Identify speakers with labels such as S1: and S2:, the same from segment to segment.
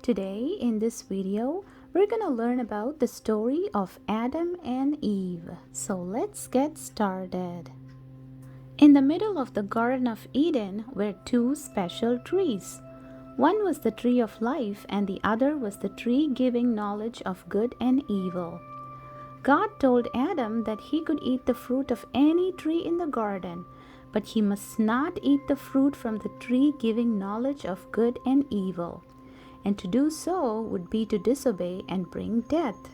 S1: Today in this video, we're going to learn about the story of Adam and Eve. So let's get started. In the middle of the Garden of Eden were two special trees. One was the tree of life and the other was the tree giving knowledge of good and evil. God told Adam that he could eat the fruit of any tree in the garden, but he must not eat the fruit from the tree giving knowledge of good and evil. And to do so would be to disobey and bring death.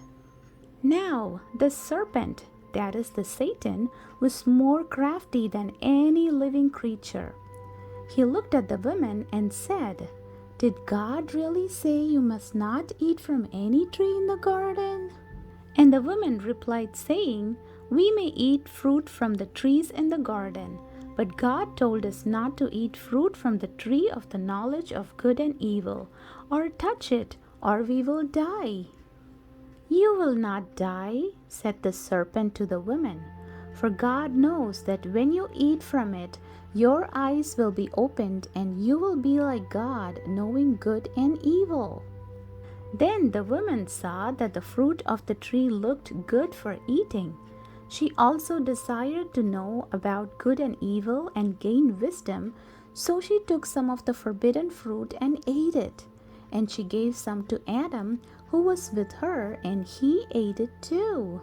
S1: Now, the serpent, that is the Satan, was more crafty than any living creature. He looked at the woman and said, "Did God really say you must not eat from any tree in the garden?" And the woman replied, saying, "We may eat fruit from the trees in the garden, but God told us not to eat fruit from the tree of the knowledge of good and evil, or touch it, or we will die." "You will not die," said the serpent to the woman, "for God knows that when you eat from it, your eyes will be opened and you will be like God, knowing good and evil." Then the woman saw that the fruit of the tree looked good for eating. She also desired to know about good and evil and gain wisdom, so she took some of the forbidden fruit and ate it. And she gave some to Adam, who was with her, and he ate it too.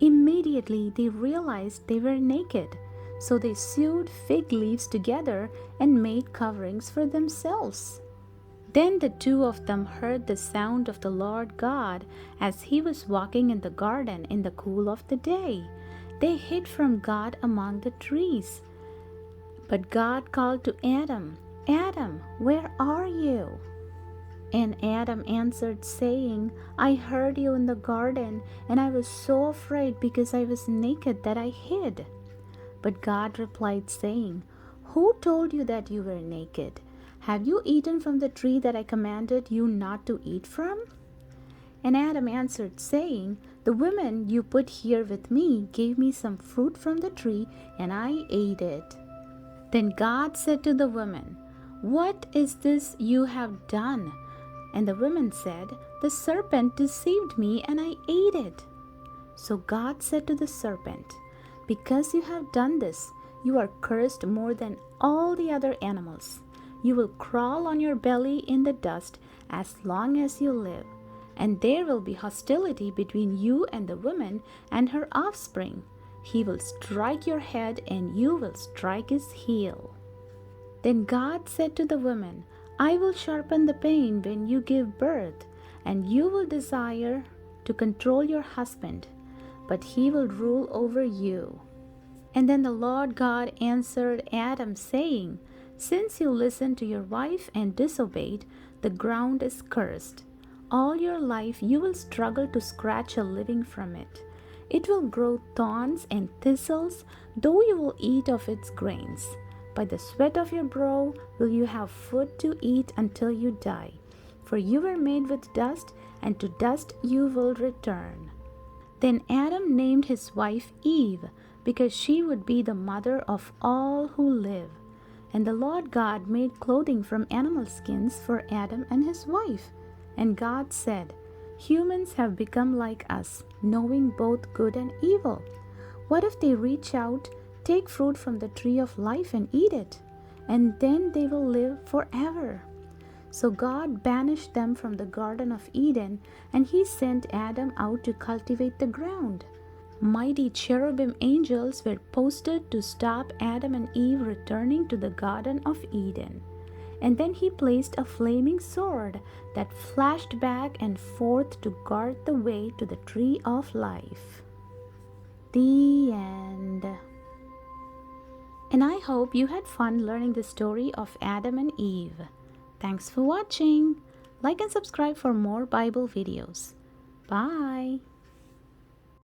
S1: Immediately they realized they were naked, so they sewed fig leaves together and made coverings for themselves. Then the two of them heard the sound of the Lord God as he was walking in the garden in the cool of the day. They hid from God among the trees. But God called to Adam, "Adam, where are you?" And Adam answered, saying, "I heard you in the garden, and I was so afraid because I was naked that I hid." But God replied, saying, "Who told you that you were naked? Have you eaten from the tree that I commanded you not to eat from?" And Adam answered, saying, "The woman you put here with me gave me some fruit from the tree, and I ate it." Then God said to the woman, "What is this you have done?" And the woman said, "The serpent deceived me, and I ate it." So God said to the serpent, "Because you have done this, you are cursed more than all the other animals. You will crawl on your belly in the dust as long as you live, and there will be hostility between you and the woman and her offspring. He will strike your head, and you will strike his heel." Then God said to the woman, "I will sharpen the pain when you give birth, and you will desire to control your husband, but he will rule over you." And then the Lord God answered Adam, saying, "Since you listened to your wife and disobeyed, the ground is cursed. All your life you will struggle to scratch a living from it. It will grow thorns and thistles, though you will eat of its grains. By the sweat of your brow will you have food to eat until you die. For you were made with dust, and to dust you will return." Then Adam named his wife Eve, because she would be the mother of all who live. And the Lord God made clothing from animal skins for Adam and his wife. And God said, "Humans have become like us, knowing both good and evil. What if they reach out, take fruit from the tree of life and eat it? And then they will live forever." So God banished them from the Garden of Eden, and he sent Adam out to cultivate the ground. Mighty cherubim angels were posted to stop Adam and Eve returning to the Garden of Eden. And then he placed a flaming sword that flashed back and forth to guard the way to the tree of life. The end. And I hope you had fun learning the story of Adam and Eve. Thanks for watching. Like and subscribe for more Bible videos. Bye.